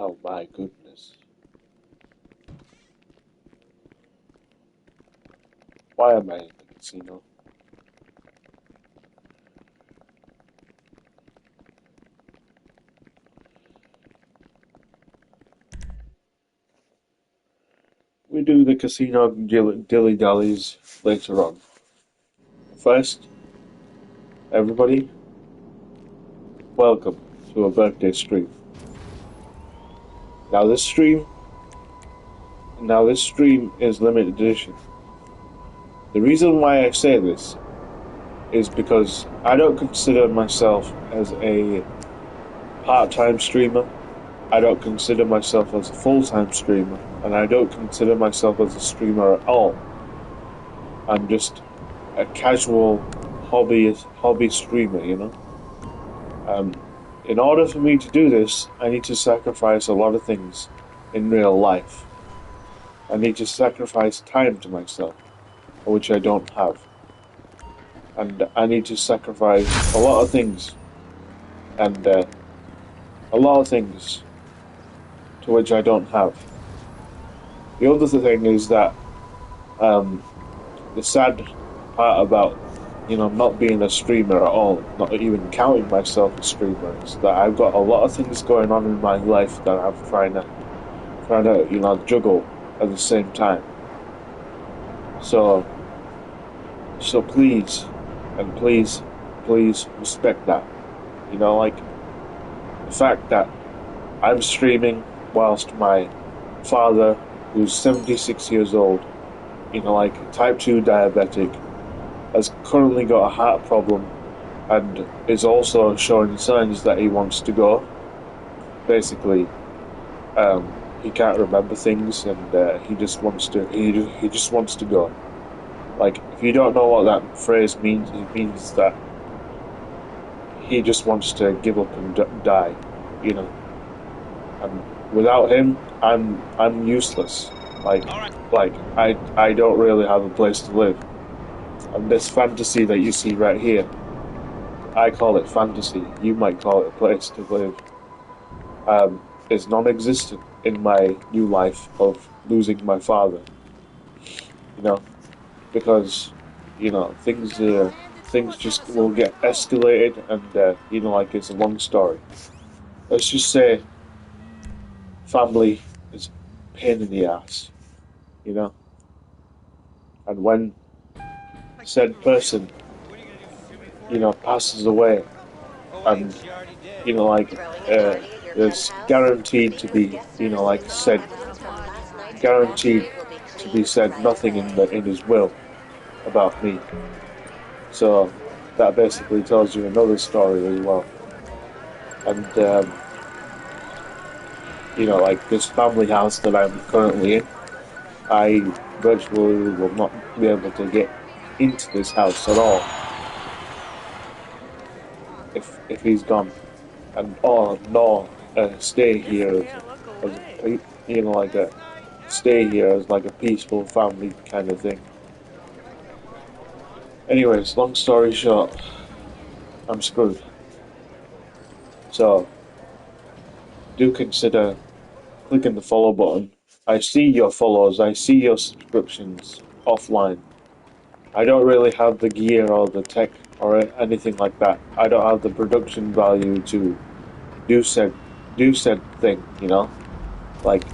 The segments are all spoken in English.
Oh my goodness. Why am I in the casino? We do the casino dilly-dallies later on. First, everybody, welcome to a birthday stream. Now this stream is limited edition. The reason why I say this is because I don't consider myself as a part-time streamer. I don't consider myself as a full-time streamer, and I don't consider myself as a streamer at all. I'm just a casual hobby streamer, you know. In order for me to do this, I need to sacrifice a lot of things in real life. I need to sacrifice time to myself, which I don't have. And I need to sacrifice a lot of things, and a lot of things to which I don't have. The other thing is that the sad part about not being a streamer at all, not even counting myself a streamer, is that I've got a lot of things going on in my life that I'm trying to juggle at the same time. So please, and please respect that. Like the fact that I'm streaming whilst my father, who's 76 years old, type 2 diabetic, has currently got a heart problem and is also showing signs that he wants to go. Basically, he can't remember things, and he just wants to go. Like, if you don't know what that phrase means, it means that he just wants to give up and die, And without him, I'm useless. Like I don't really have a place to live. And this fantasy that you see right here, I call it fantasy. You might call it a place to live. Is non-existent in my new life of losing my father. Because things just will get escalated, and it's a long story. Let's just say family is a pain in the ass, and when said person passes away, and there's guaranteed to be guaranteed to be said nothing in his will about me. So that basically tells you another story as well. And this family house that I'm currently in, I virtually will not be able to get into this house at all if he's gone, and stay here stay here as like a peaceful family kind of thing. Anyways, long story short, I'm screwed. So do consider clicking the follow button. I see your follows, I see your subscriptions offline. I don't really have the gear or the tech or anything like that. I don't have the production value to do said thing, Like,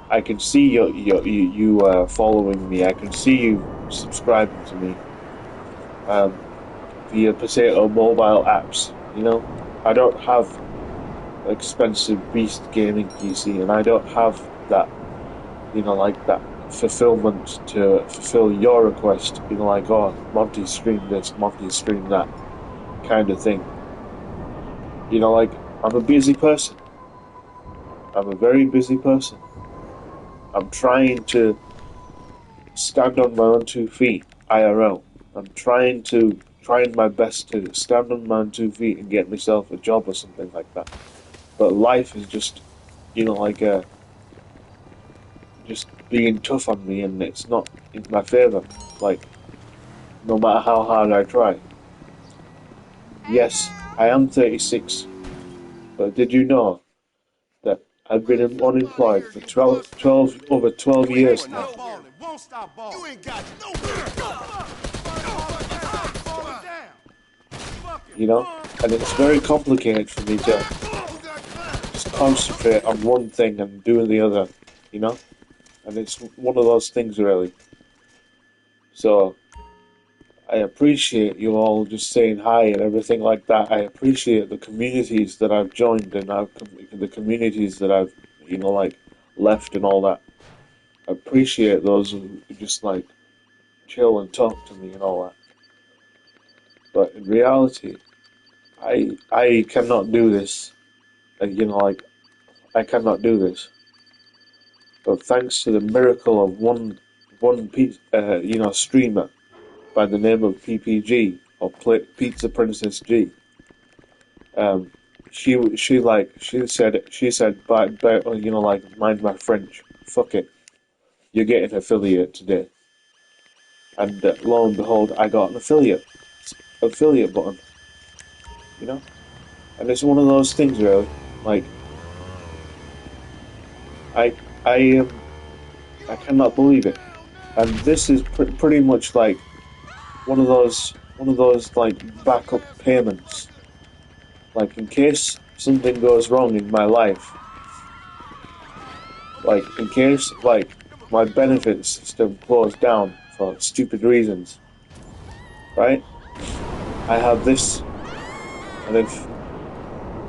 I can see you following me. I can see you subscribing to me via Potato mobile apps. I don't have expensive beast gaming PC, and I don't have that that fulfillment to fulfill your request, Monty stream this, Monty stream that kind of thing. You know, like, I'm a busy person. I'm a very busy person. I'm trying to stand on my own 2 feet, IRL. Trying my best to stand on my own 2 feet and get myself a job or something like that. But life is just, you know, like, just being tough on me, and it's not in my favor. Like, no matter how hard I try. Yes, I am 36, but did you know that I've been unemployed for 12 over 12 years now? Won't stop balling. You ain't got no. You know? And it's very complicated for me to just concentrate on one thing and do the other, you know? And it's one of those things, really. So, I appreciate you all just saying hi and everything like that. I appreciate the communities that I've joined and the communities that I've, you know, like, left and all that. I appreciate those who just, like, chill and talk to me and all that. But in reality, I cannot do this. You know, like, I cannot do this. But thanks to the miracle of one streamer by the name of PPG or Pizza Princess G. Um, she said, you know, like, mind my French, fuck it, you're getting affiliate today. And lo and behold, I got an affiliate button, you know. And it's one of those things, really. Like, I I I cannot believe it. And this is pretty much like one of those like backup payments. Like, in case something goes wrong in my life, like, in case, like, my benefit system closed down for stupid reasons, right? I have this, and if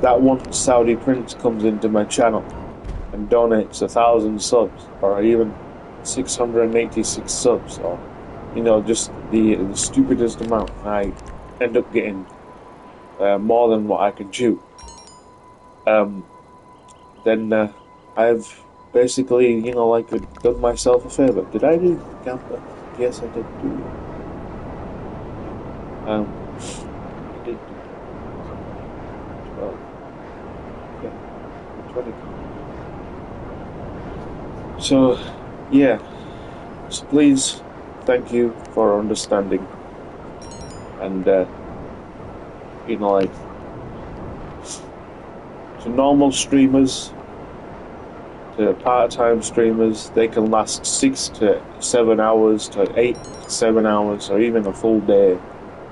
that one Saudi prince comes into my channel and donates 1,000 subs, or even 686 subs, or, you know, just the stupidest amount, I end up getting more than what I can chew. Then I've basically, you know, like, done myself a favor. Did I do Gamba? Yes, I did do. I did do 12. Yeah, 20. So, yeah. So please, thank you for understanding. And, you know, like, to normal streamers, to part-time streamers, they can last 6 to 7 hours, to 8 to 7 hours, or even a full day,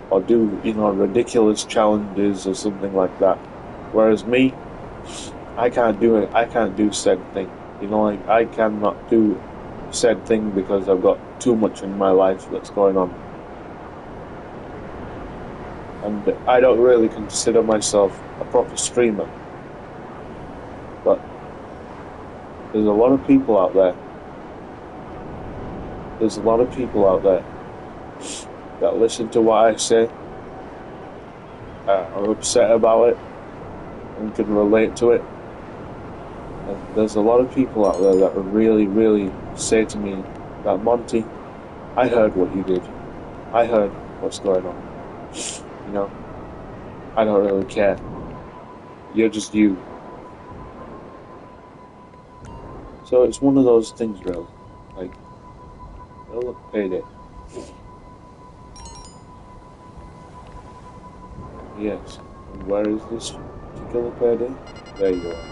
or do, you know, ridiculous challenges or something like that. Whereas me, I can't do it. I can't do said thing. You know, like, I cannot do said thing because I've got too much in my life that's going on. And I don't really consider myself a proper streamer. But there's a lot of people out there. There's a lot of people out there that listen to what I say, are upset about it, and can relate to it. And there's a lot of people out there that really, really say to me that, Monty, I heard what you did. I heard what's going on. You know, I don't really care. You're just you. So it's one of those things, really. Like, oh, look, payday. Yes. And where is this particular payday? There you are.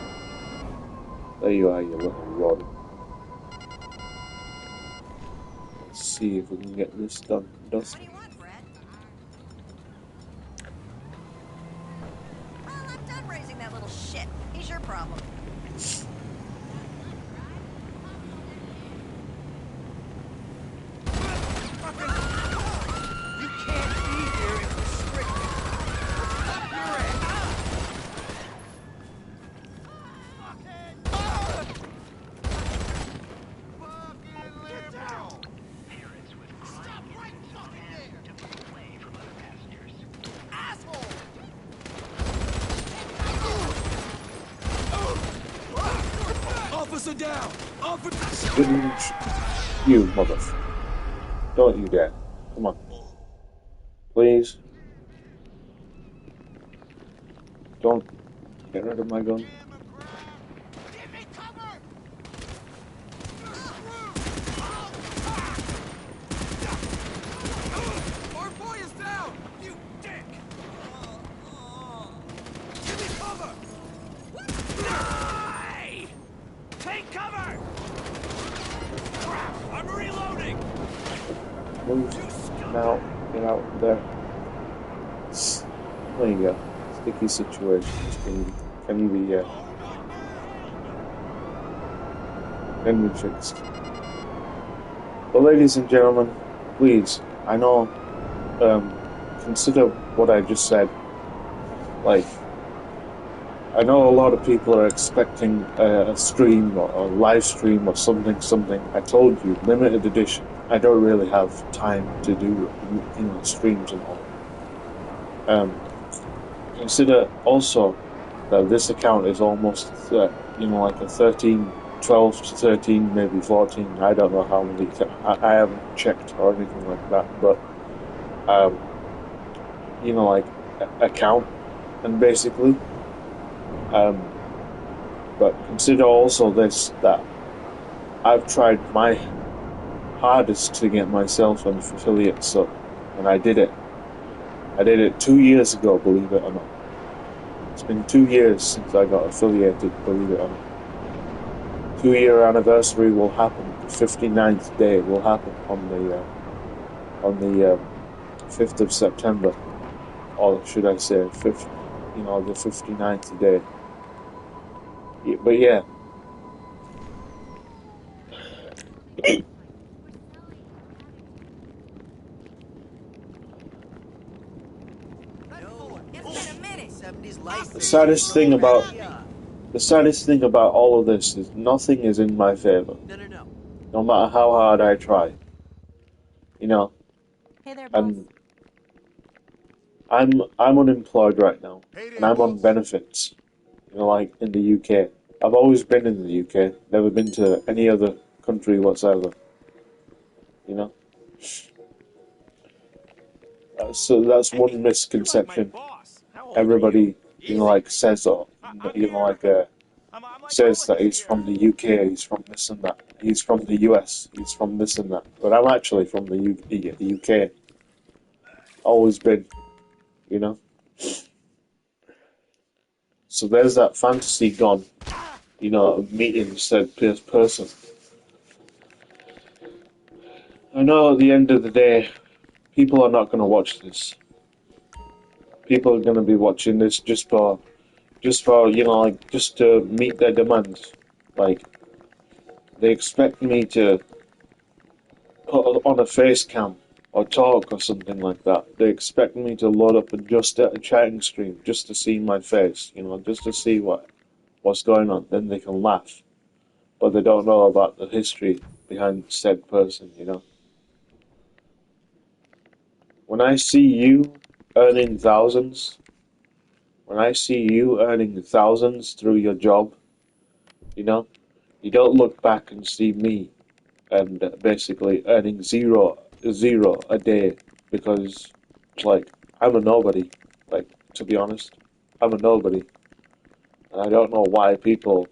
There you are, you little rod. Let's see if we can get this done. What do you want, Brad? Well, I'm done raising that little shit. He's your problem. You can't be here if restricted. Up your ass. Get down. Stop right fucking there. Asshole. Officer down! Officer! Didn't you, mother? Don't you dare. Come on. Please. Don't get rid of my gun. Give me cover! Our boy is down! You dick! Give me cover! Die! Take cover! Crap! I'm reloading! Move now. Get out there. There you go. Sticky situations can be fixed. But ladies and gentlemen, please, I know, consider what I just said. Like, I know a lot of people are expecting a stream or a live stream or something. I told you, limited edition. I don't really have time to do, streams and all. Consider also that this account is almost, like a 13, 12 to 13, maybe 14. I don't know how many. I haven't checked or anything like that, but like account, and basically. But consider also this, that I've tried my hardest to get myself an affiliate sub, and I did it. I did it 2 years ago, believe it or not. It's been 2 years since I got affiliated, believe it or not. 2-year anniversary will happen. The 59th day will happen on the 5th of September, or should I say, the 59th day. But yeah. The saddest thing about all of this is nothing is in my favor. No. No matter how hard I try. Hey there, boss. And I'm unemployed right now, and I'm on benefits. Like in the UK. I've always been in the UK, never been to any other country whatsoever. So that's one misconception. Everybody, says says that he's from the UK, he's from this and that, he's from the US, he's from this and that. But I'm actually from the UK. Always been, So there's that fantasy gone, of meeting said person. I know at the end of the day, people are not going to watch this. People are going to be watching this just for, just to meet their demands. Like, they expect me to put on a face cam or talk or something like that. They expect me to load up and just a chatting stream just to see my face, just to see what's going on. Then they can laugh, but they don't know about the history behind said person. When I see you earning thousands, through your job, you don't look back and see me and basically earning zero a day because, like, I'm a nobody. Like, to be honest, I'm a nobody, and I don't know why people,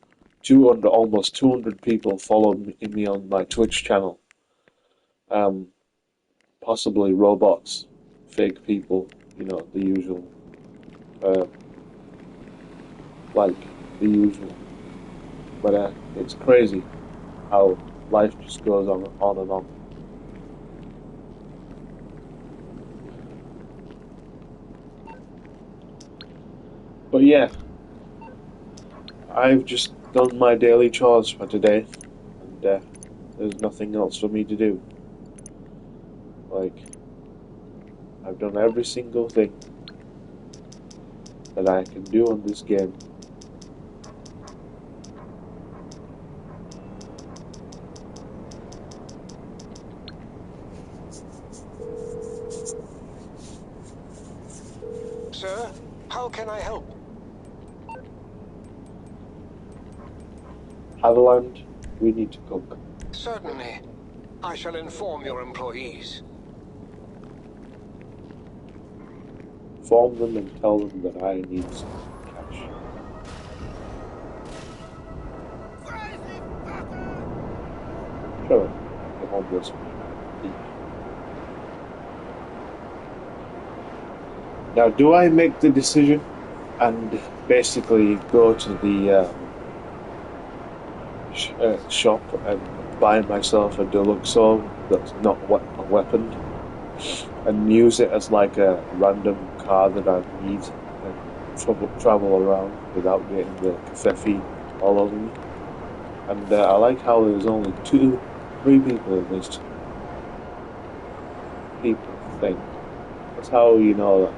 almost 200 people follow me on my Twitch channel. Possibly robots, fake people, the usual. Like the usual. But it's crazy how life just goes on and on. But yeah, I've just done my daily chores for today, and there's nothing else for me to do. Like, I've done every single thing that I can do on this game. Sir, how can I help? Haviland, we need to cook. Certainly. I shall inform your employees. Inform them and tell them that I need some cash. Crazy fucker! Sure, the homeless people. Now, do I make the decision and basically go to the shop and buy myself a deluxo that's not a weapon and use it as like a random car that I need and travel around without getting the kefefe all over me? And I like how there's only 3 people in this people thing. That's how you know that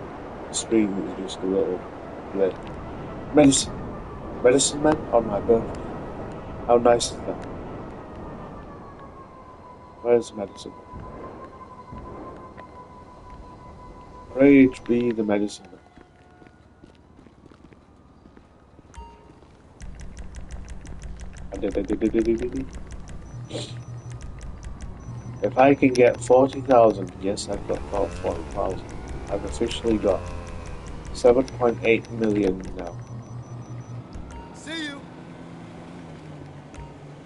the stream is just a little bit. Medicine man on my birthday. How nice is that? Where's medicine man? Rage be the medicine man. If I can get 40,000, yes, I've got 40,000. I've officially got 7.8 million now. See you.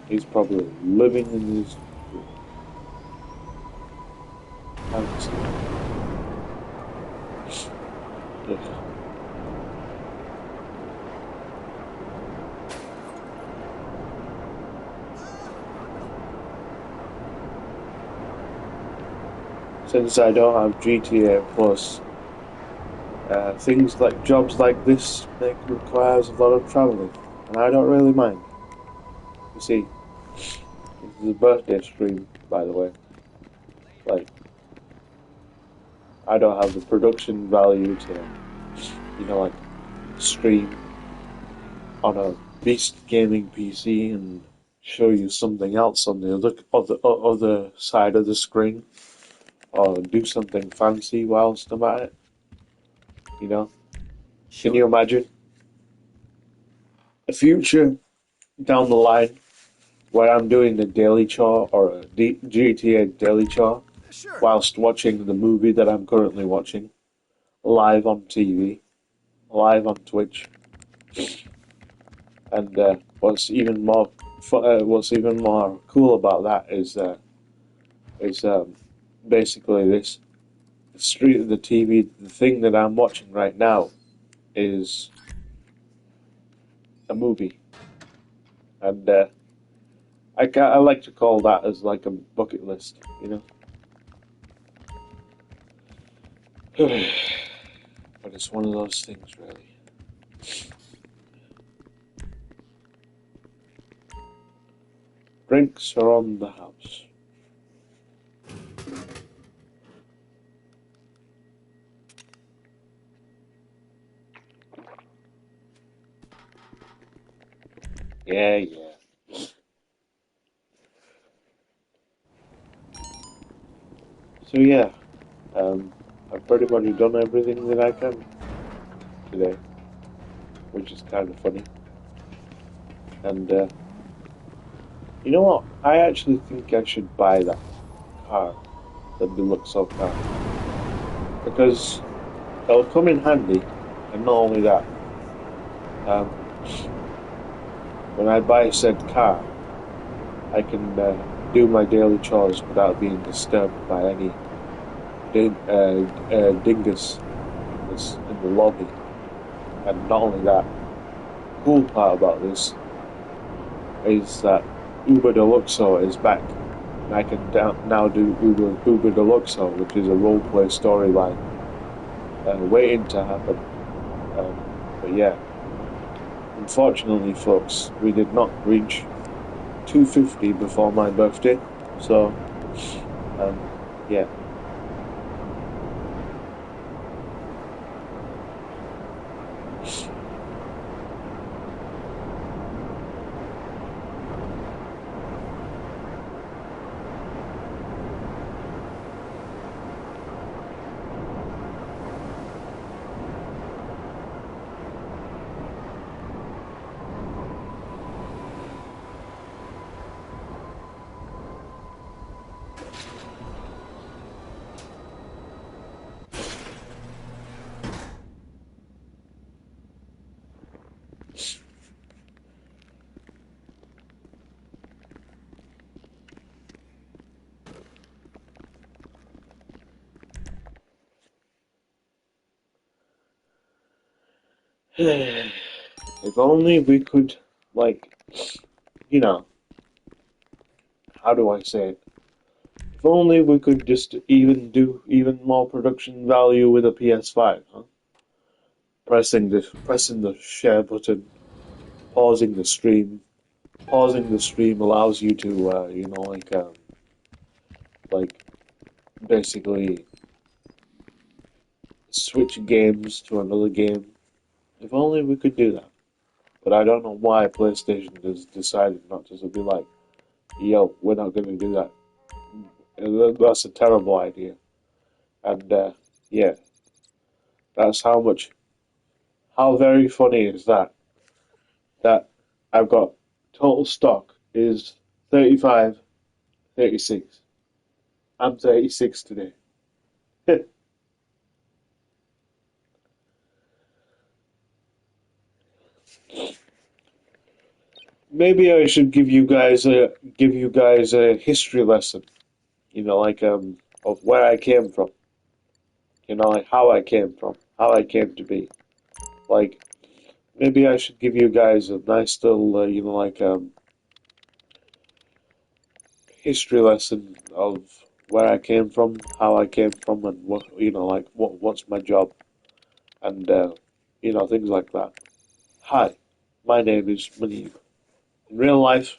He's probably living in his fantasy. Since I don't have GTA Plus, things like jobs like this requires a lot of traveling, and I don't really mind. You see, this is a birthday stream, by the way. Like, I don't have the production value to, like, stream on a beast gaming PC and show you something else on the other side of the screen, or do something fancy whilst I'm at it. Can you imagine a future down the line where I'm doing the daily chore or a GTA daily chore Sure. whilst watching the movie that I'm currently watching live on TV, live on Twitch, and what's even more cool about that is basically this: the TV, the thing that I'm watching right now is a movie, and I like to call that as like a bucket list. But it's one of those things, really. Drinks are on the house. Yeah, yeah. So yeah, I've pretty much done everything that I can today, which is kind of funny. And you know what? I actually think I should buy that car, the deluxo car, because it'll come in handy. And not only that, um, when I buy said car, I can do my daily chores without being disturbed by any dingus that's in the lobby. And not only that, the cool part about this is that Uber Deluxo is back. And I can now do Uber Deluxo, which is a roleplay storyline waiting to happen. But yeah, unfortunately, folks, we did not reach 250 before my birthday. So, yeah. If only we could, like, you know, how do I say it? If only we could just even do even more production value with a PS5, huh? Pressing the share button, pausing the stream. Pausing the stream allows you to, like basically switch games to another game. If only we could do that. But I don't know why PlayStation has decided not to be like, yo, we're not going to do that. That's a terrible idea. And yeah, that's how very funny is that? That I've got total stock is 35, 36. I'm 36 today. Maybe I should give you guys a history lesson. Of where I came from. Like how I came from, how I came to be. Like maybe I should give you guys a nice little, history lesson of where I came from, how I came from, and what's my job, and things like that. Hi, my name is Munib. In real life,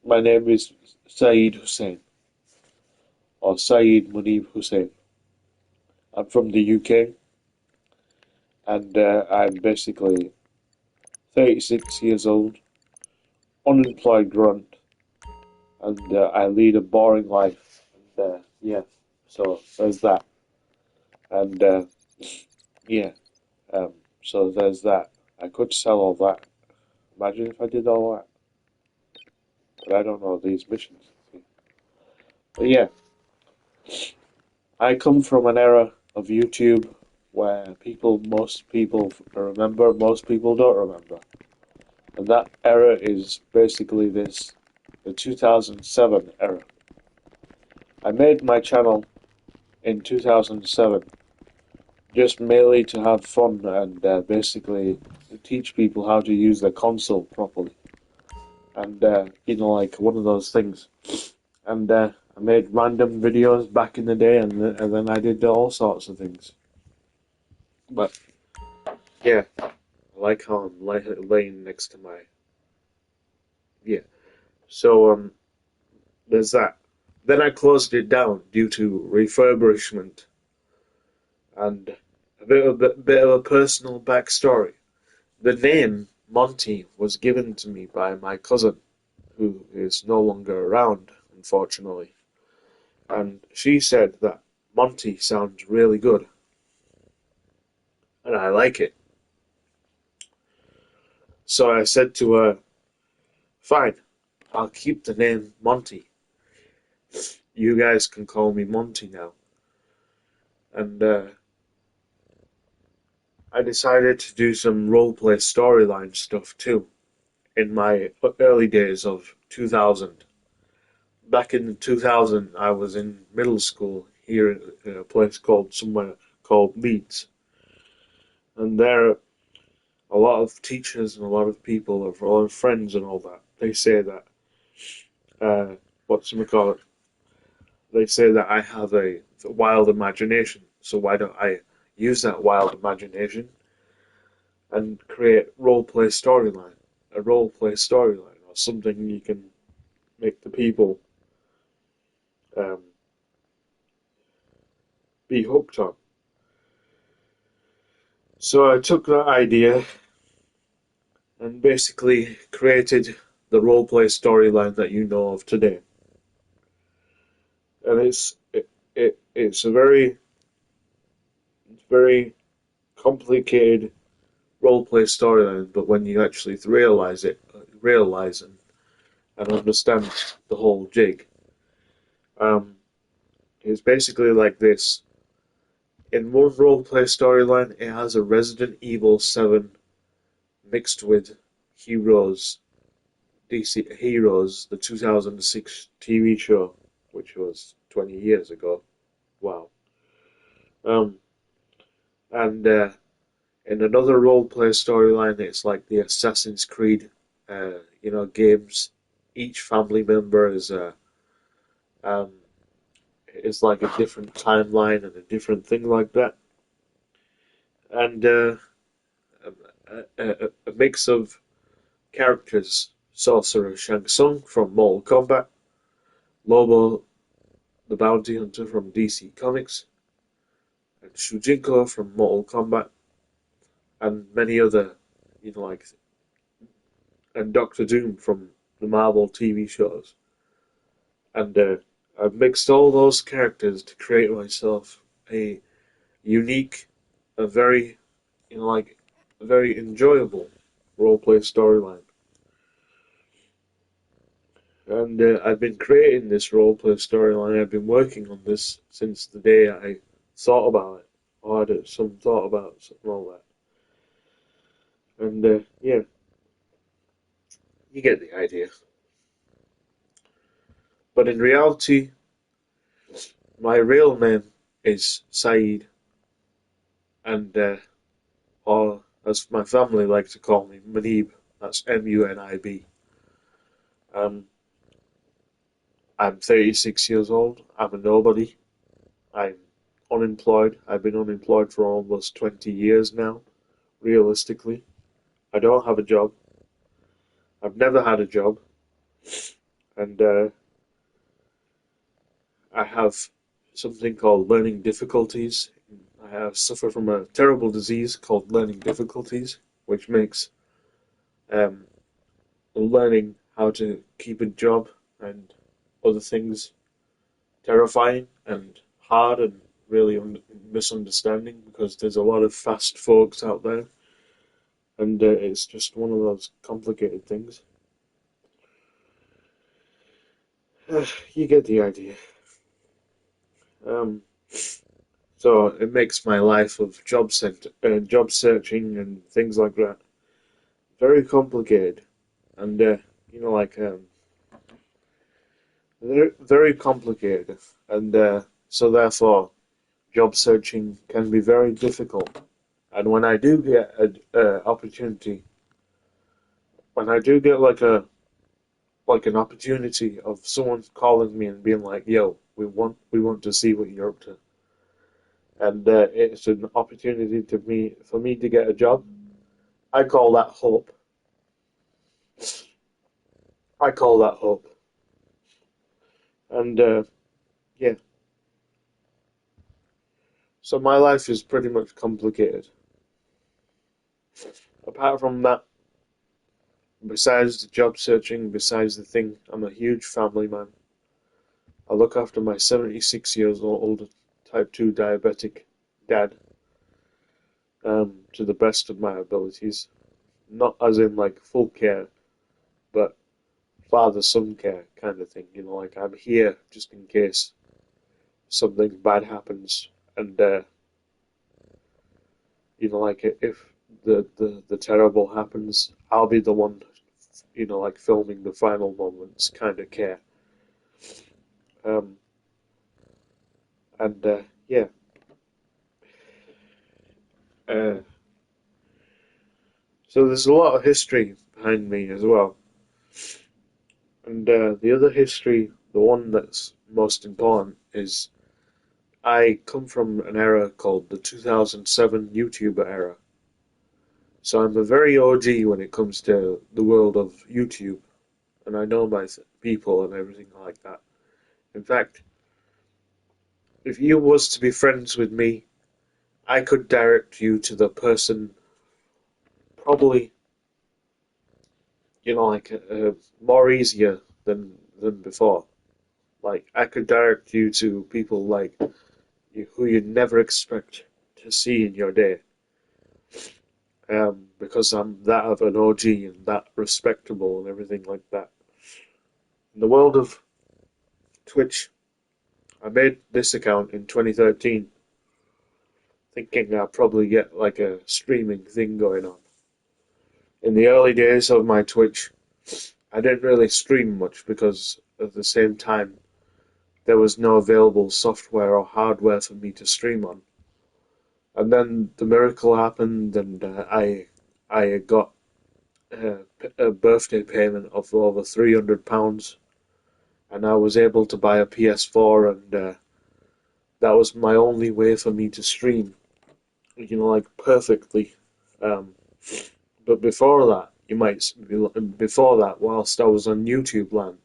my name is Saeed Hussein, or Saeed Munib Hussein. I'm from the UK, and I'm basically 36 years old, unemployed grunt, and I lead a boring life. And yeah, so there's that. And yeah, um, so there's that. I could sell all that. Imagine if I did all that. But I don't know these missions. But yeah, I come from an era of YouTube where most people remember, most people don't remember. And that era is basically the 2007 era. I made my channel in 2007 just merely to have fun and basically teach people how to use the console properly. And, like one of those things. And I made random videos back in the day, and then I did all sorts of things. But, yeah, I like how I'm laying next to my. Yeah. So, there's that. Then I closed it down due to refurbishment and a bit of a personal backstory. The name Monty was given to me by my cousin, who is no longer around, unfortunately. And she said that Monty sounds really good, and I like it. So I said to her, fine, I'll keep the name Monty. You guys can call me Monty now. And I decided to do some roleplay storyline stuff too in my early days of 2000. Back in 2000, I was in middle school here in a place somewhere called Leeds. And there, a lot of teachers and a lot of people, a lot of friends and all that, they say that, whatchamacallit, they say that I have a wild imagination. So why don't I use that wild imagination and create a roleplay storyline, or something you can make the people um, be hooked on. So I took that idea and basically created the roleplay storyline that you know of today. And it's a very complicated roleplay storyline, but when you actually realize and understand the whole jig, um, it's basically like this. In one roleplay storyline, it has a Resident Evil 7 mixed with Heroes, DC Heroes, the 2006 TV show, which was 20 years ago. Wow. Um, and in another role-play storyline, it's like the Assassin's Creed, games. Each family member um, is like a different timeline and a different thing like that, and a mix of characters: Sorcerer Shang Tsung from Mortal Kombat, Lobo the Bounty Hunter from DC Comics, and Shujinko from Mortal Kombat, and many other, like, and Doctor Doom from the Marvel TV shows. And I've mixed all those characters to create myself a unique, a very, a very enjoyable roleplay storyline. And I've been creating this roleplay storyline. I've been working on this since the day I thought about it, or had some thought about it, and all that. And yeah, you get the idea. But in reality, my real name is Saeed, and or as my family like to call me, Munib. That's Munib. Um, I'm 36 years old. I'm a nobody. I'm unemployed. I've been unemployed for almost 20 years now, realistically. I don't have a job. I've never had a job. And I have something called learning difficulties. I suffer from a terrible disease called learning difficulties, which makes um, learning how to keep a job and other things terrifying and hard and really misunderstanding, because there's a lot of fast folks out there, and it's just one of those complicated things. You get the idea. Um, so it makes my life of job searching and things like that very complicated, and like very complicated, and so therefore job searching can be very difficult. And when I do get a opportunity, when I do get like an opportunity of someone calling me and being like, "Yo, we want to see what you're up to," and it's an opportunity for me to get a job, I call that hope. I call that hope. And yeah, so my life is pretty much complicated. Apart from that, besides the job searching, besides the thing, I'm a huge family man. I look after my 76 years old type 2 diabetic dad, to the best of my abilities. Not as in like full care, but father-son care kind of thing. Like I'm here just in case something bad happens, and like if the terrible happens, I'll be the one, like filming the final moments kind of care. Um, and yeah. Uh, so there's a lot of history behind me as well. And the other history, the one that's most important, is I come from an era called the 2007 YouTuber era. So I'm a very OG when it comes to the world of YouTube, and I know my people and everything like that. In fact, if you was to be friends with me, I could direct you to the person probably, like more easier than before. Like I could direct you to people like who you'd never expect to see in your day. Because I'm that of an OG and that respectable and everything like that. In the world of Twitch, I made this account in 2013, thinking I'd probably get like a streaming thing going on. in the early days of my Twitch, I didn't really stream much because at the same time there was no available software or hardware for me to stream on. And then the miracle happened, and I got a birthday payment of over £300, and I was able to buy a PS4, and that was my only way for me to stream, like perfectly. Um, but before that, before that, whilst I was on YouTube land,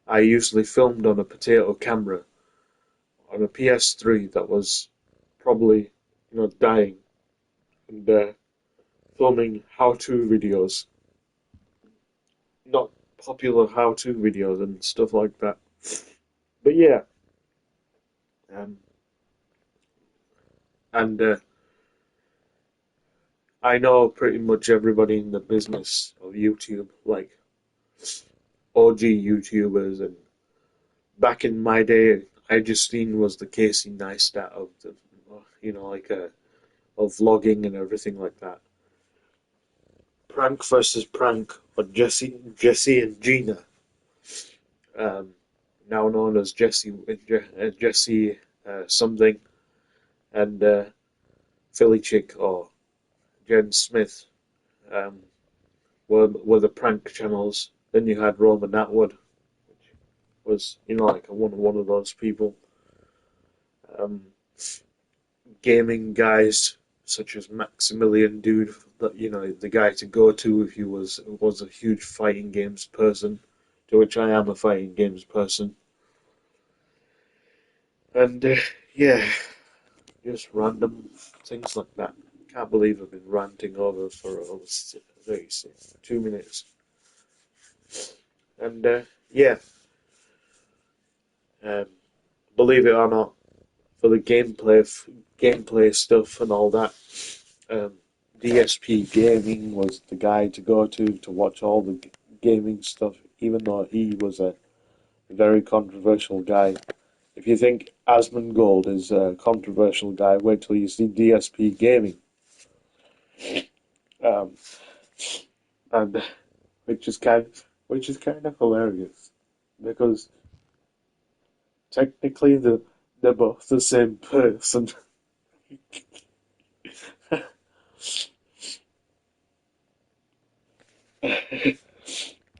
I usually filmed on a potato camera on a PS3 that was probably, dying, and filming how-to videos, not popular how-to videos and stuff like that. But yeah, um, and I know pretty much everybody in the business of YouTube, like OG YouTubers, and back in my day, I Justine was the Casey Neistat of the, of vlogging and everything like that. Prank versus prank, or Jesse and Gina, um, now known as Jesse something, and Philly Chick or Jen Smith, um, were the prank channels. Then you had Roman Atwood, which was like one of those people. Um, Gaming guys such as Maximilian Dude, that the guy to go to if you was a huge fighting games person, to which I am a fighting games person. And yeah, just random things like that. Can't believe I've been ranting over for almost 2 minutes. And yeah, um, believe it or not, for the gameplay stuff and all that, um, DSP Gaming was the guy to go to watch all the gaming stuff, even though he was a very controversial guy. If you think Asmongold is a controversial guy, wait till you see DSP Gaming. Um, and which is kind of hilarious, because technically they're both the same person.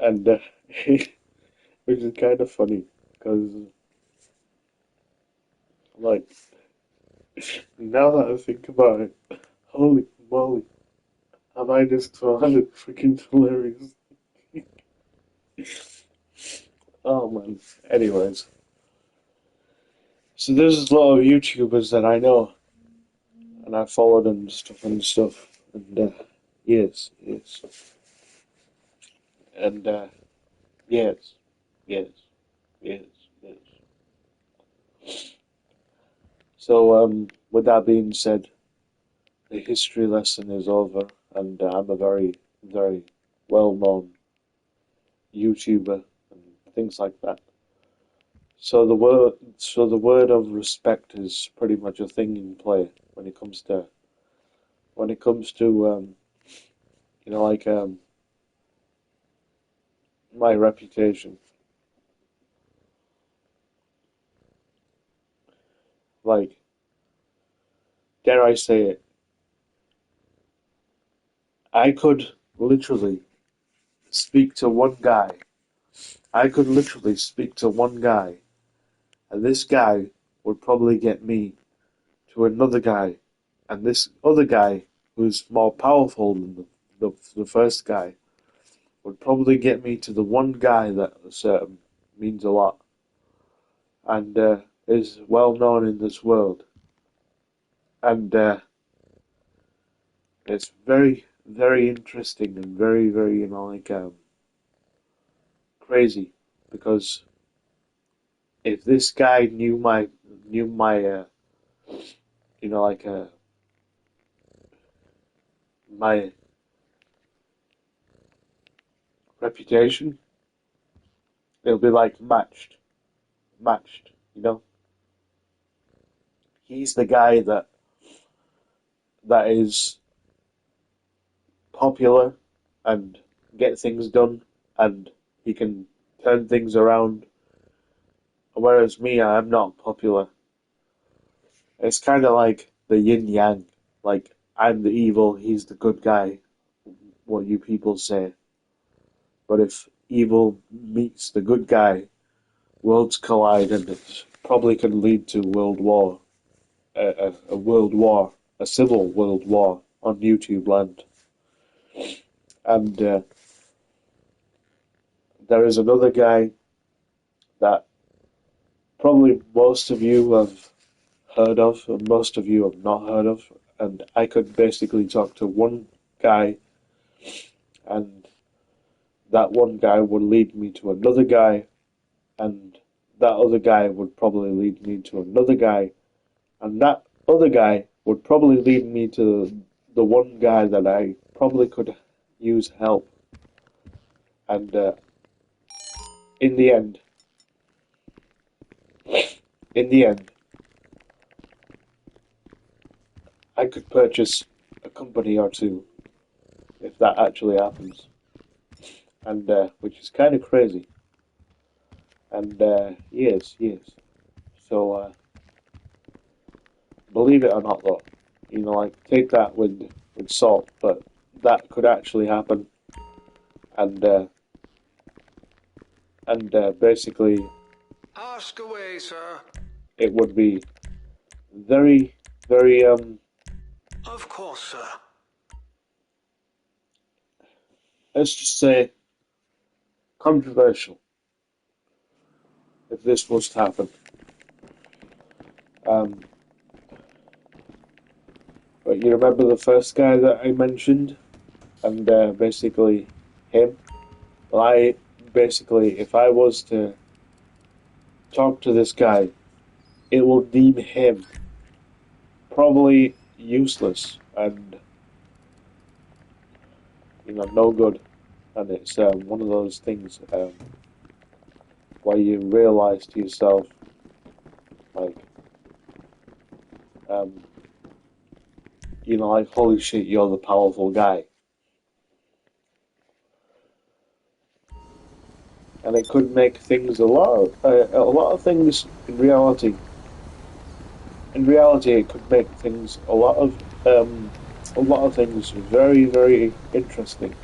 And which is kind of funny, because like, now that I think about it, holy moly, have I just found it freaking hilarious. Oh man. Anyways, so there's a lot of YouTubers that I know, and I followed and stuff, and yes, yes, and yes, yes, yes, yes. So with that being said, the history lesson is over, and I'm a very, very well-known YouTuber and things like that. So the word of respect is pretty much a thing in play when it comes to like my reputation. Like, dare I say it, I could literally speak to one guy. I could literally speak to one guy, and this guy would probably get me to another guy, and this other guy, who's more powerful than the first guy, would probably get me to the one guy that means a lot and is well known in this world. And it's very, very interesting and very, very, crazy, because if this guy knew my like my reputation, it'll be like matched. He's the guy that is popular, and get things done, and he can turn things around. Whereas me, I'm not popular. It's kind of like the yin yang. Like, I'm the evil, he's the good guy, what you people say. But if evil meets the good guy, worlds collide, and it probably can lead to world war, a world war, a civil world war on YouTube land. And there is another guy that probably most of you have heard of, and most of you have not heard of. And I could basically talk to one guy, and that one guy would lead me to another guy, and that other guy would probably lead me to another guy, and that other guy would probably lead me to the one guy that I probably could use help. And in the end, I could purchase a company or two if that actually happens, and which is kind of crazy. And yes, yes. So believe it or not, though, like take that with salt, but that could actually happen, and basically Ask away, sir. it would be very, very Of course, sir. let's just say controversial if this was to happen. Um, but you remember the first guy that I mentioned, and basically him. Well, I basically, if I was to talk to this guy, it will deem him probably useless and no good. And it's one of those things where you realize to yourself, like, um, like, holy shit, you're the powerful guy. And it could make things a lot of things in reality. In reality, it could make things a lot of things very, very interesting.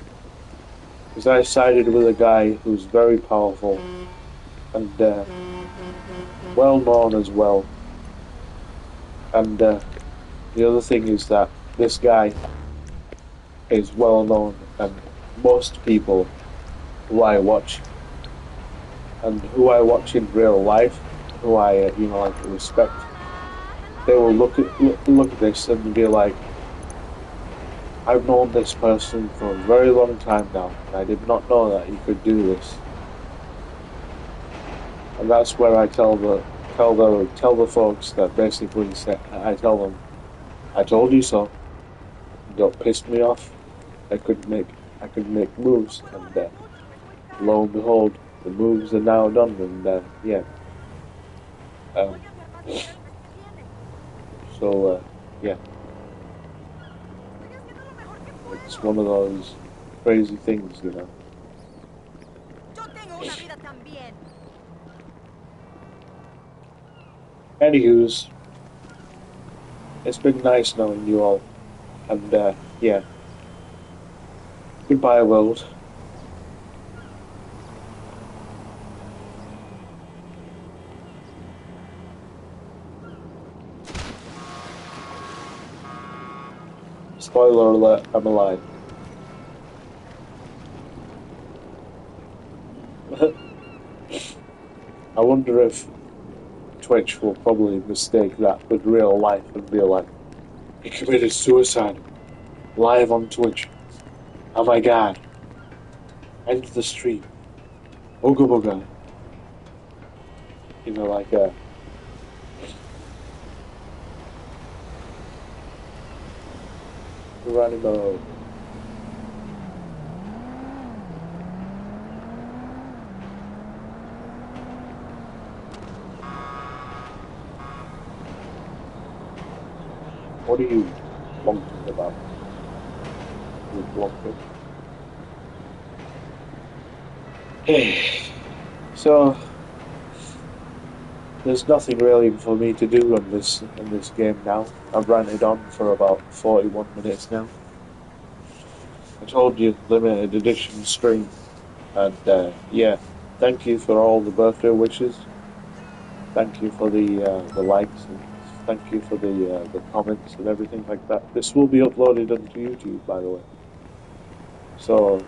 Because I sided with a guy who's very powerful and well known as well. And the other thing is that this guy is well known, and most people who I watch and who I watch in real life, who I like respect, they will look at this and be like, I've known this person for a very long time now, and I did not know that he could do this. And that's where I tell the folks that basically say, I tell them, I told you so. Don't piss me off. I could make moves, and lo and behold, the moves are now done, and yeah. So yeah, it's one of those crazy things, Anywho's, it's been nice knowing you all, and yeah, goodbye, world. Spoiler alert, I'm alive. I wonder if Twitch will probably mistake that with real life and be like, he committed suicide live on Twitch. Oh my god. End the stream. Ooga booga. Like Geronimo. What are you bonking about? You blocked it. So there's nothing really for me to do in this game now. I've ranted on for about 41 minutes now. I told you limited edition stream, and yeah, thank you for all the birthday wishes. Thank you for the likes, and thank you for the comments and everything like that. This will be uploaded onto YouTube, by the way. So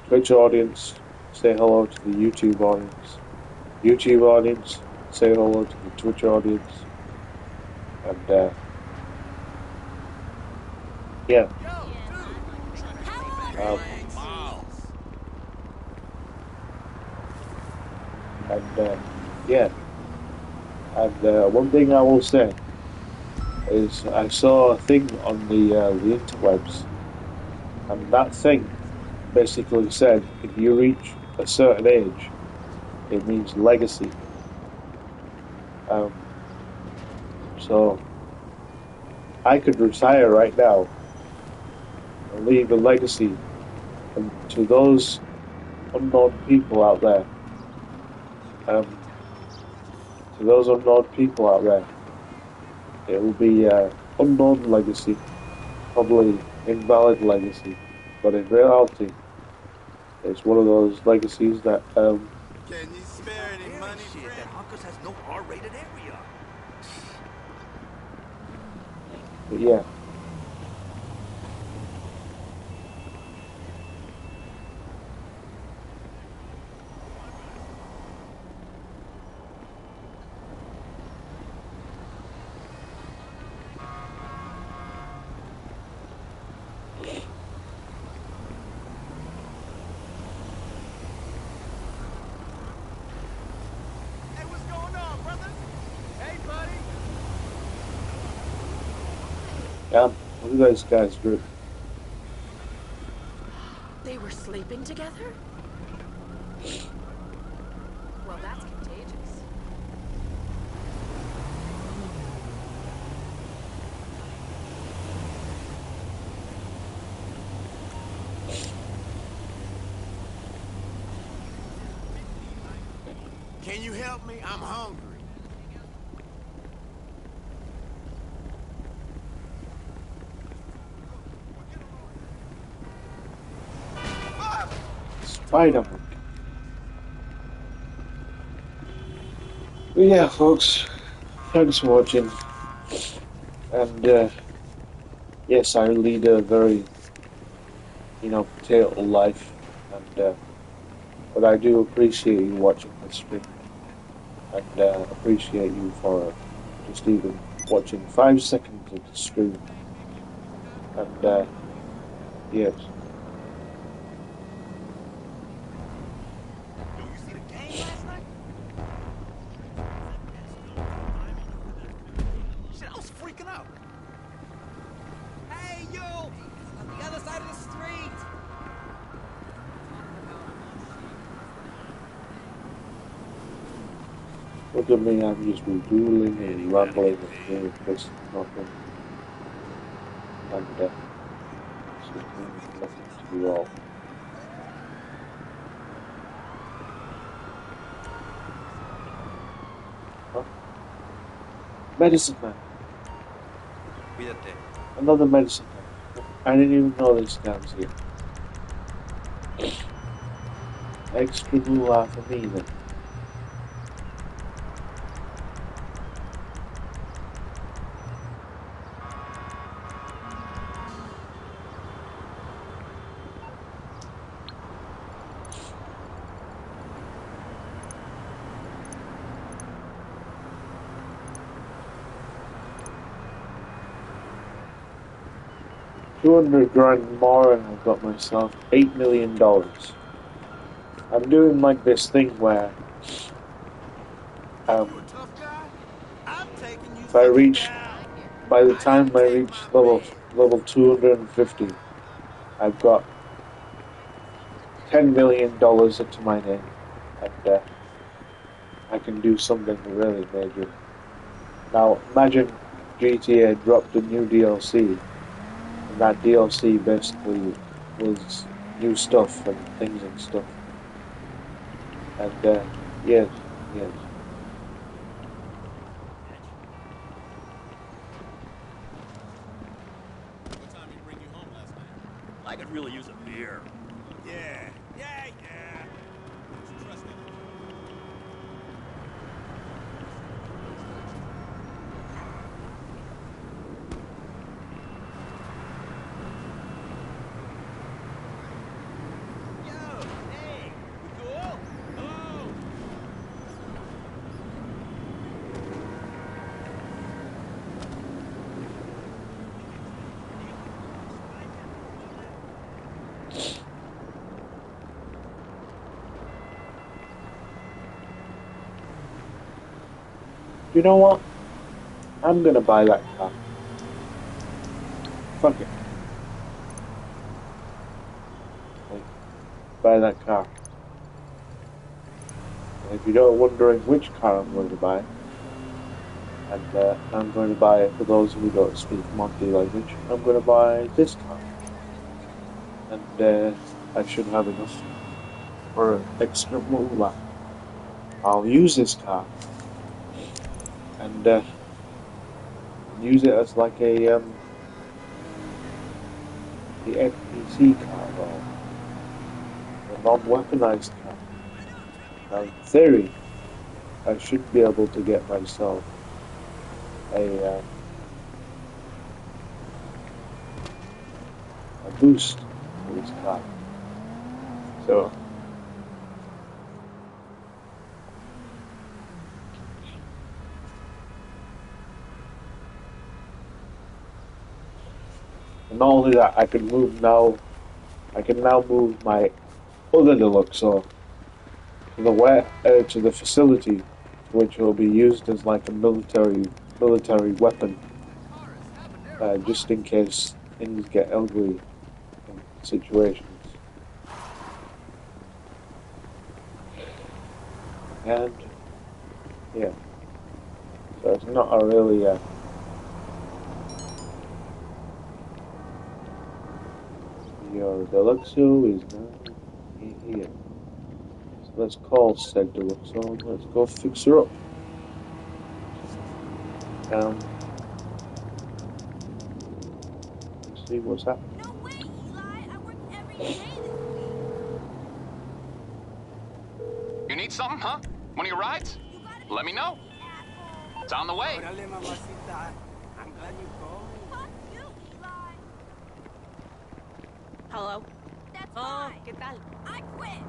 Twitch audience, say hello to the YouTube audience. YouTube audience, say hello to the Twitch audience, and yeah, um, and yeah, and one thing I will say is I saw a thing on the interwebs, and that thing basically said if you reach a certain age, it means legacy. Um, so I could retire right now and leave a legacy, and to those unknown people out there, um, to those unknown people out there, it will be unknown legacy, probably invalid legacy, but in reality, it's one of those legacies that Can you spare any money, shit? That Hunkers has no R-rated area. but yeah. Hey, what's going on, brother? Hey, buddy. Yeah, look at this guy's group. They were sleeping together? Well, that's contagious. Can you help me? I'm hungry. Spider-Man. But yeah, folks, thanks for watching. And yes, I lead a very, potato life. And but I do appreciate you watching this stream, and appreciate you for just even watching 5 seconds of the stream. And yes, Yo, you see the game last night? Shit, I was freaking out. Hey, you! On the other side of the street! look at me, I'm just drooling and rambling and doing this and nothing. And it's just means nothing to you all. Huh? Medicine man. Cuídate. Another medicine man. I didn't even know this guy's here. Extra moolah for me then. $200 grand more and I've got myself $8 million. I'm doing like this thing where You a tough guy? I'm taking you if I to reach, town. by the time I reach level 250, I've got $10 million into my name, and I can do something really major. Now imagine GTA dropped a new DLC, and that DLC basically was new stuff and things and stuff. And yes, yes. What time he bring you home last night? I could really use a beer. Yeah. Just trust him. Yo, hey, you cool? Hello. You know what? I'm gonna buy that car. Fuck it. Like, buy that car. And if you're wondering which car I'm going to buy, and I'm going to buy, for those who don't speak Monty language, I'm going to buy this car. And I should have enough for extra moolah. I'll use this car and use it as like the NPC car or a non-weaponized car. Now, in theory, I should be able to get myself a boost for this car. So, and not only that, I can move now. I can now move my other deluxo to to the facility, which will be used as like a military weapon, just in case things get ugly in situations. And yeah, so it's not a really your deluxo is now here. So let's call said deluxo and let's go fix her up. Um, let's see what's happening. No way, Eli! I worked every day this week! You need something, huh? One of your rides? You gotta be Let me know. kidding me, asshole! It's on the way. Órale, mamacita. I'm glad you called. Fuck you, Eli! Hello? That's Oh, fine! ¿qué tal? I quit!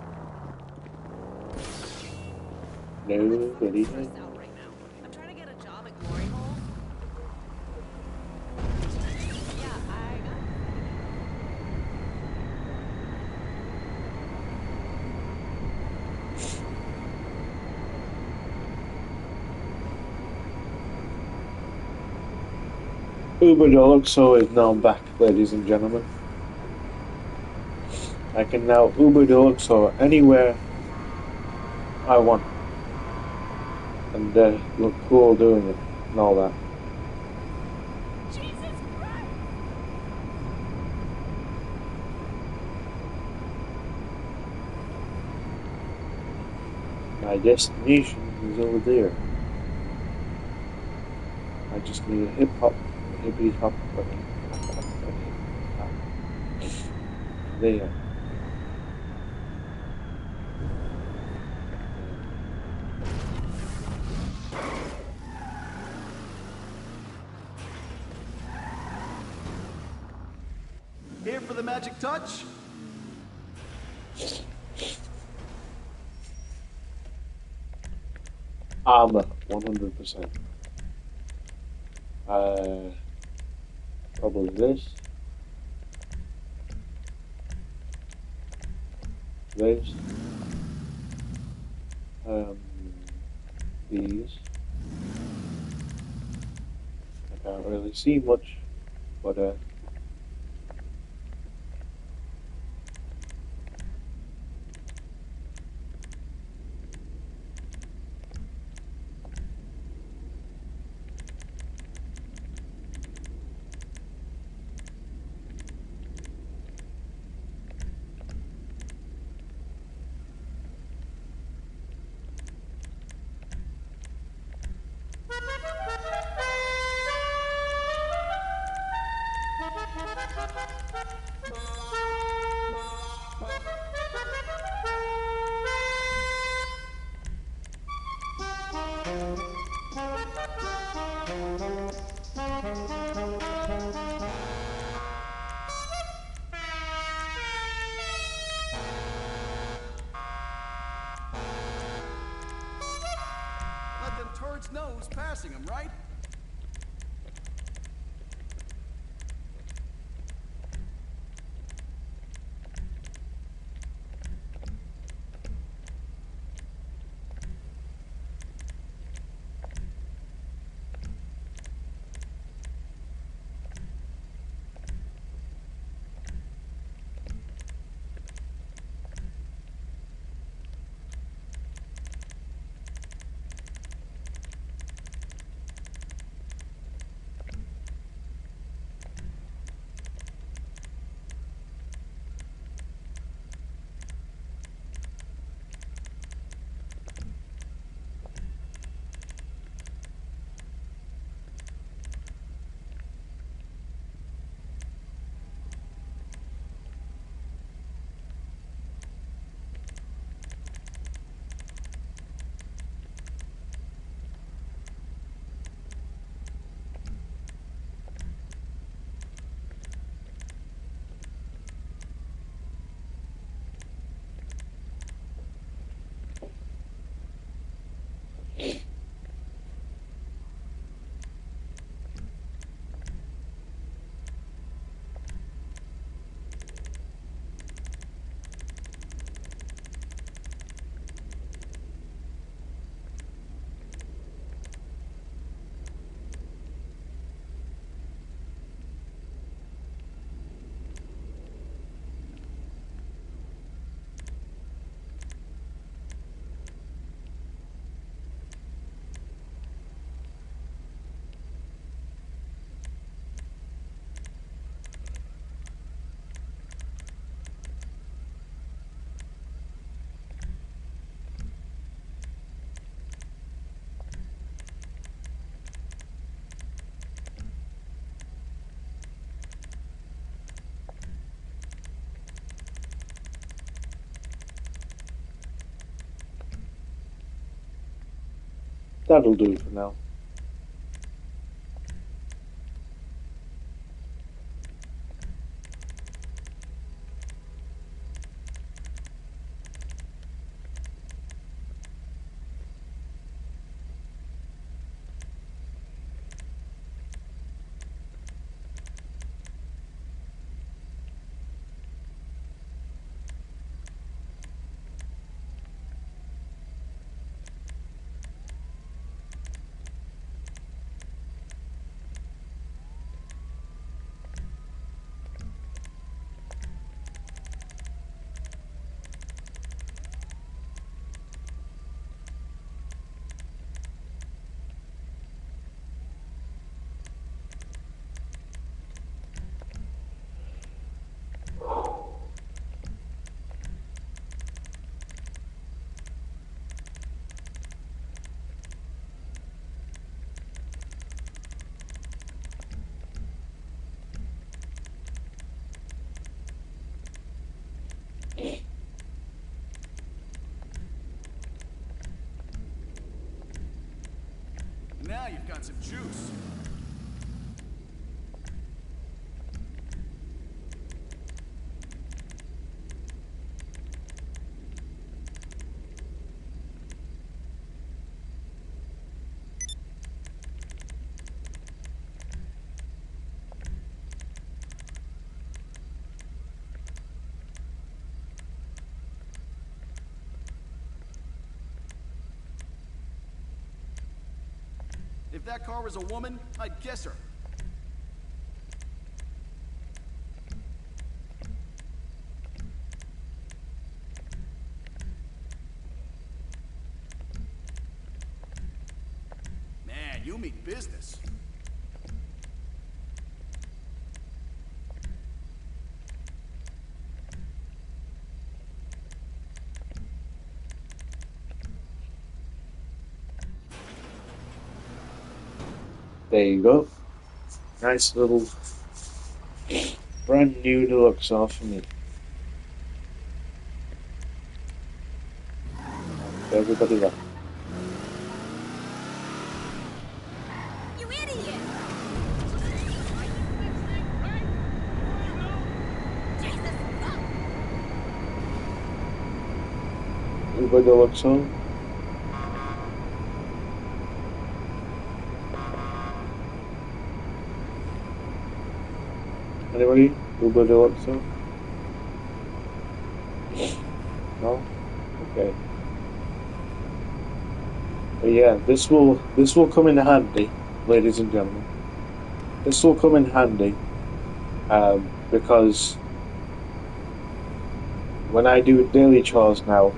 Nobody Stressed out right now. I'm trying to get a job at Glory Hole. Yeah, I got Uber Deluxo is now back, ladies and gentlemen. I can now Uber Deluxo anywhere I want and look cool doing it and all that. Jesus Christ! My destination is over there. I just need a hippity hop bunny. There. Here for the magic touch? Armor, 100%. Probably this. This. These. I can't really see much, but hurts nose passing him, right? That'll do for now. Now you've got some juice. If that car was a woman, I'd guess her. Man, you mean business. There you go. Nice little brand new deluxo for me. Everybody left. You idiot! Jesus! Uber deluxo. Anybody? Uber deluxo? No? Okay. But yeah, this will come in handy, ladies and gentlemen. This will come in handy because when I do daily chores now,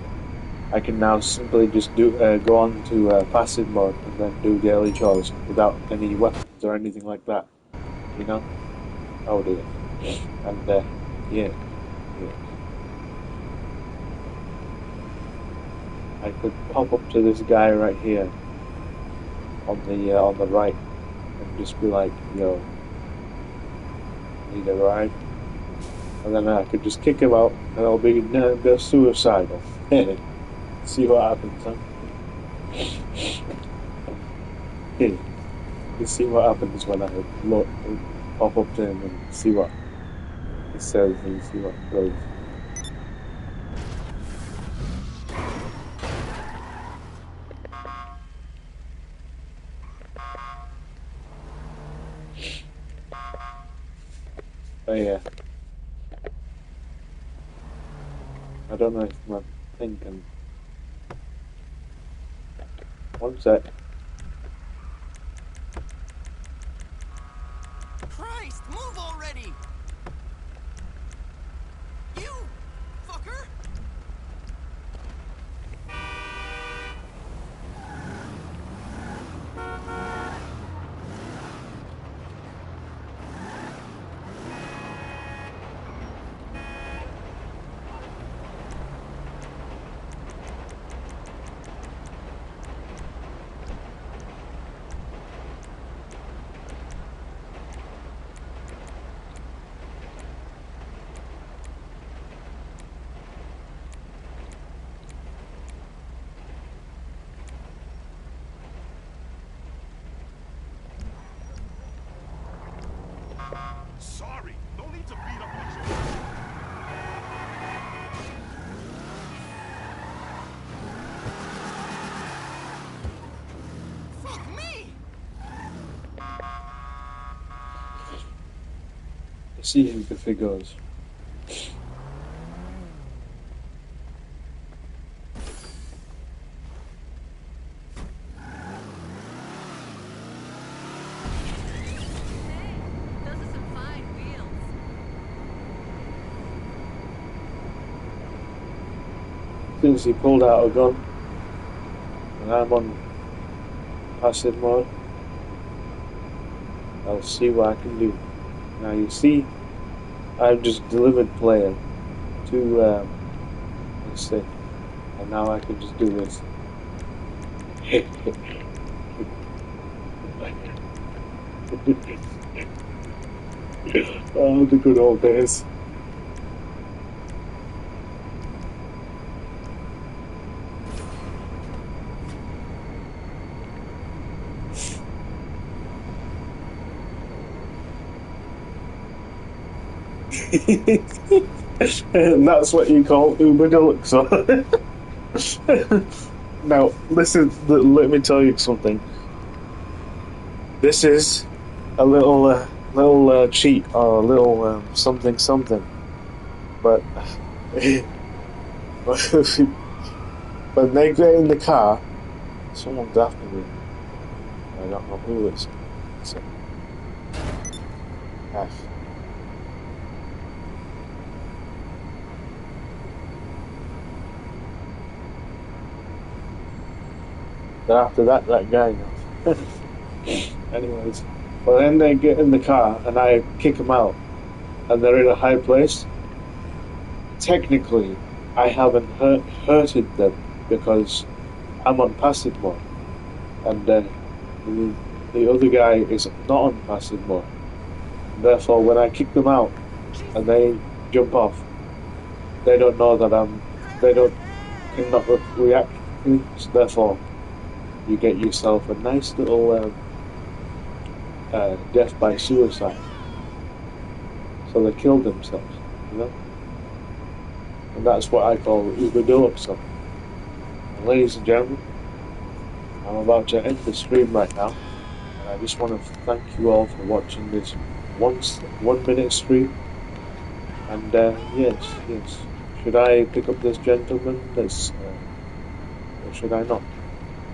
I can now simply just go on to passive mode and then do daily chores without any weapons or anything like that. You know? Oh dear. And yeah, yeah. I could pop up to this guy right here on the right and just be like, "Yo, need a ride?" And then I could just kick him out, and I'll be suicidal. See what happens, huh? You see what happens when I look, pop up to him and see what he says and see what he does. But yeah, I don't know if my thing can. One sec. Christ, move already! You fucker! Sorry, no need to beat up on you. Fuck me! See him if he goes. Those are some fine wheels. Since he pulled out a gun, and I'm on passive mode, I'll see what I can do. Now you see, I've just delivered player to let's see, and now I can just do this. Oh, the good old days. And that's what you call Uber Deluxo. Now, listen, let me tell you something. This is a little cheat or a little something something, but when they get in the car, someone's after me. I don't know who it's. It's a F. Then after that guy knows. Anyways, but then they get in the car and I kick them out, and they're in a high place. Technically, I haven't hurted them because I'm on passive mode, and the other guy is not on passive mode. Therefore, when I kick them out and they jump off, they don't know that they cannot react. So therefore, you get yourself a nice little death by suicide. So they killed themselves, you know? And that's what I call Uber Deluxo. And ladies and gentlemen, I'm about to end the stream right now. And I just want to thank you all for watching this 1 minute stream. And yes, yes. Should I pick up this gentleman? Or should I not?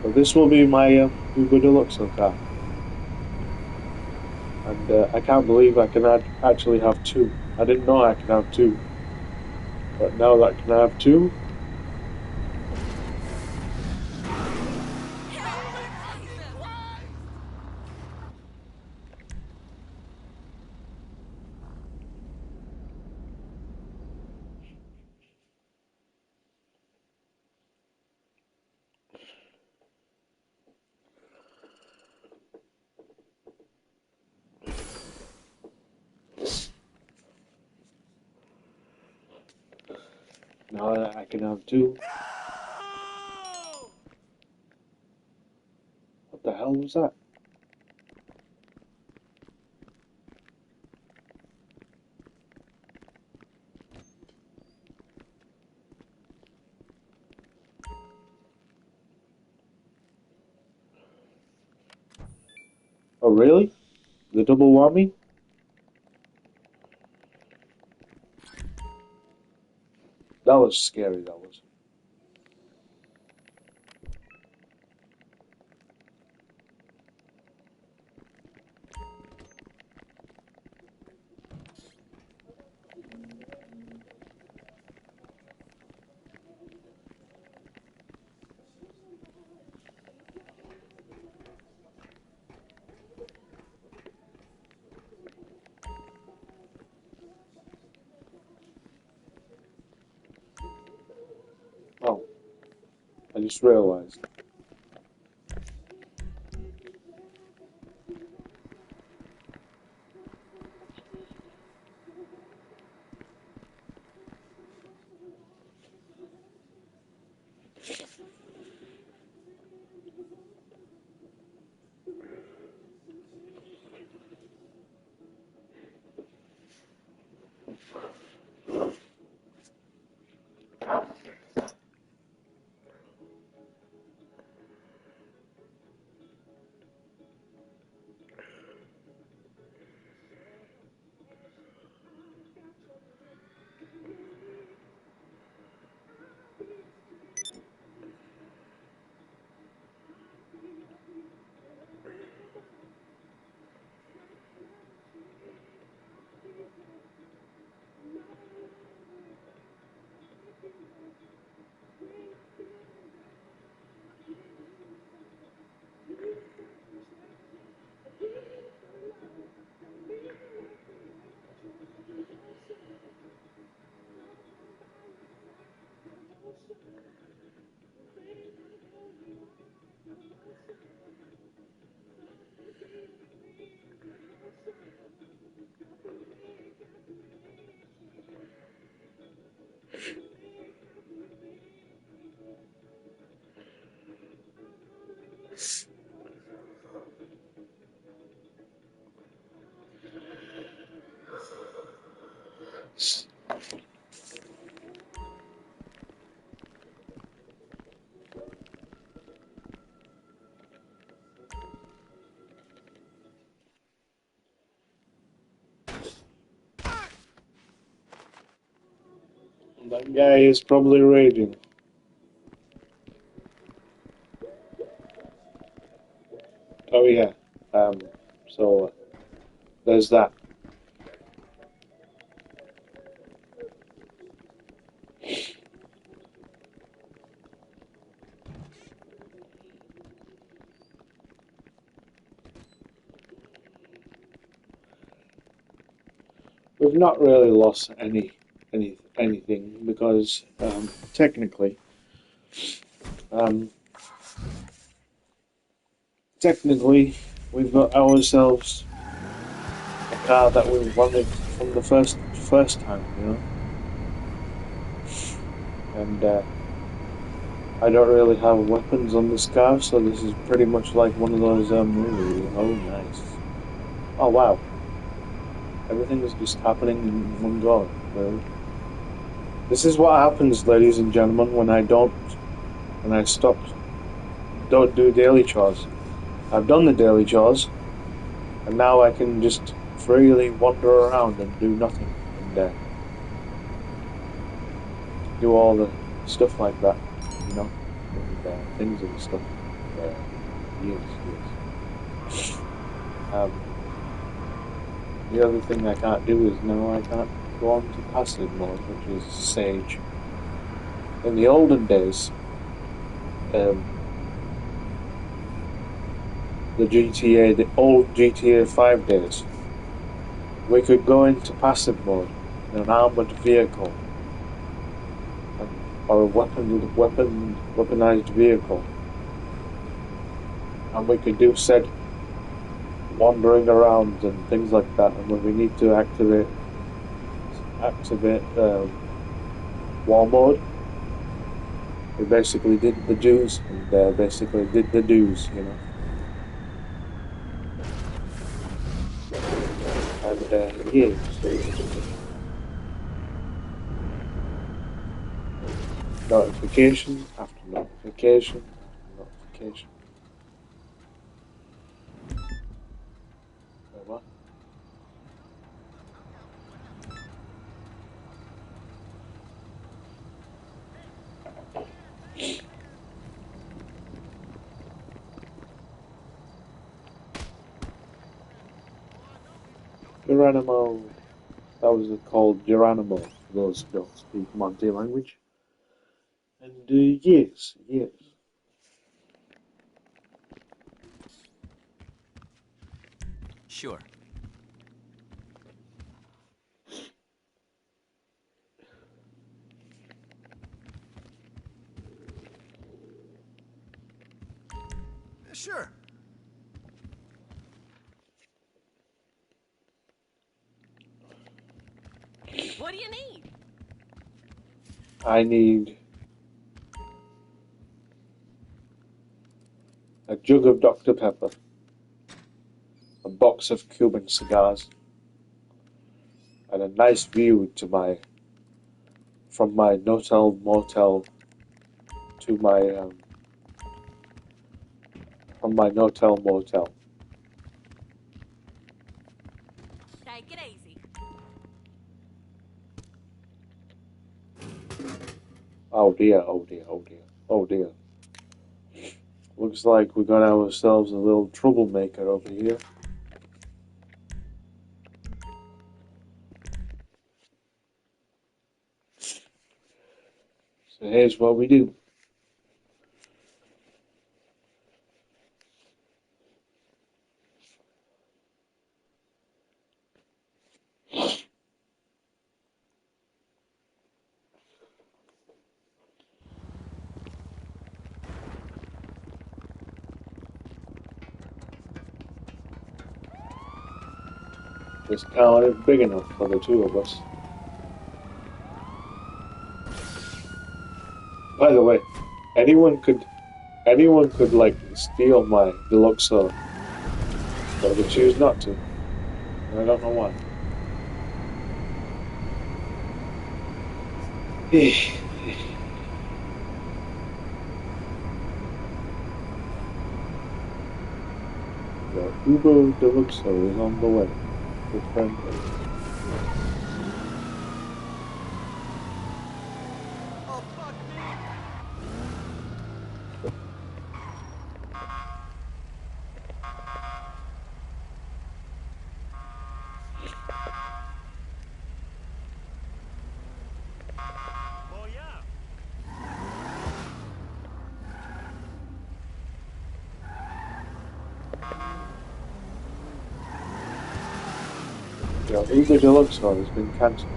Well, this will be my Uber Deluxo car, and I can't believe I can actually have two. I didn't know I can have two, but now that I can have two, now that I can have two. What the hell was that? Oh, really? The double whammy? That was scary, that was. Oh, I just realized. That guy is probably raging. Oh yeah. So there's that. We've not really lost anything because um, technically we've got ourselves a car that we wanted from the first time, you know. And I don't really have weapons on this car, so this is pretty much like one of those movies. Oh, nice. Oh wow. Everything is just happening in one go, really. This is what happens, ladies and gentlemen, when I don't do daily chores. I've done the daily chores, and now I can just freely wander around and do nothing and do all the stuff like that, you know, and things and stuff. Yes, yes. The other thing I can't do is now I can't go on to passive mode, which is Sage. In the olden days, um, the old GTA 5 days, we could go into passive mode in an armored vehicle or a weaponized vehicle, and we could do said wandering around and things like that. And when we need to activate war mode, we basically did the do's and basically did the do's, you know. And yeah. Notification after notification after notification. Wait, what? Geronimo. That was called Geronimo for those who don't speak Monte language. And yes, yes. Sure. Sure. What do you need? I need a jug of Dr. Pepper, a box of Cuban cigars, and a nice view to from my Notel motel to from my Notel motel. Take it easy. Oh dear, oh dear, oh dear, oh dear. Looks like we got ourselves a little troublemaker over here. So here's what we do. This town is big enough for the two of us. By the way, anyone could like steal my deluxo, but they choose not to. And I don't know why. The Uber Deluxo is on the way. Good friend. Oh, fuck me. Oh yeah. The Uber Deluxo has been cancelled.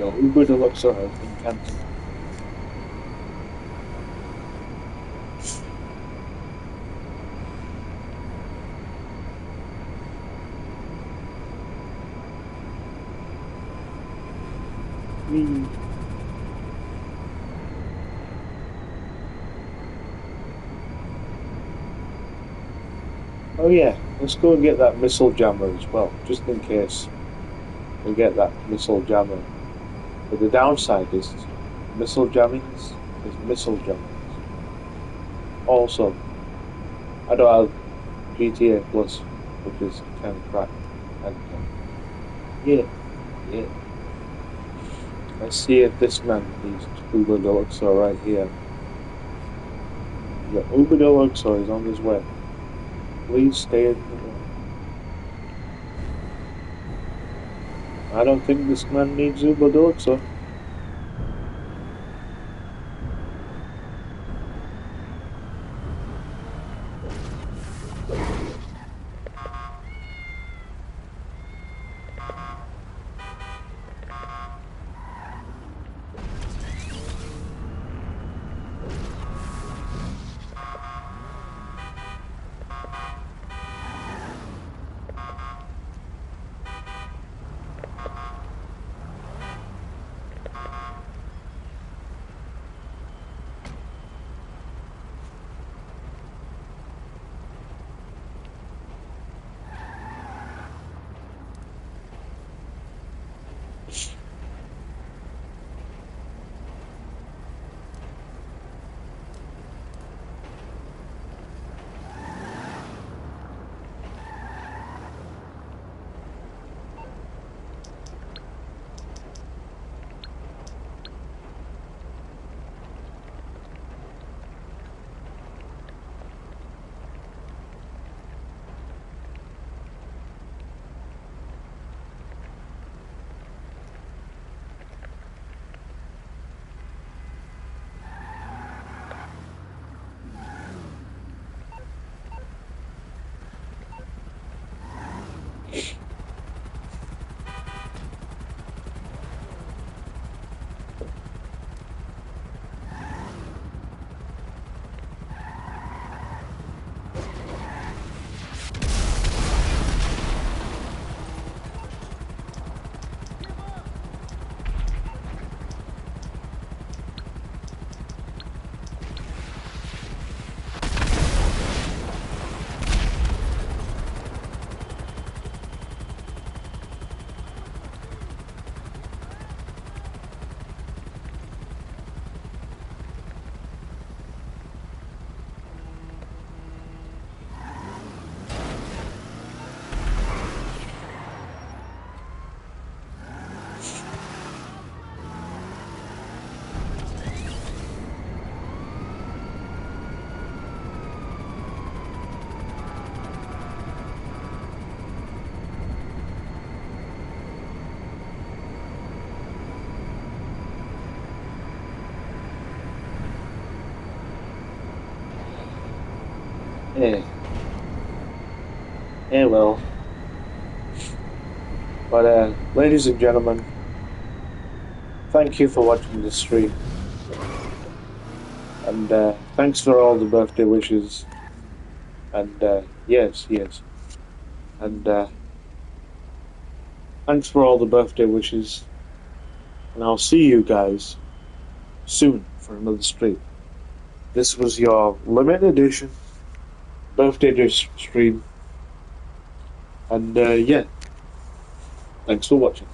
Your Uber Deluxo has been cancelled. Oh yeah, let's go and get that missile jammer as well, just in case we get that missile jammer. But the downside is missile jammings is missile jammings. Also, I don't have GTA Plus, which is kind of crap. And yeah, yeah. Let's see if this man needs Uber Deluxo right here. The Uber Deluxo is on his way. Please stay in the way. I don't think this man needs Uber Deluxo. Yeah. Yeah, well. But, ladies and gentlemen, thank you for watching this stream. And thanks for all the birthday wishes. And yes. And thanks for all the birthday wishes. And I'll see you guys soon for another stream. This was your limited edition birthday stream. And yeah, thanks for watching.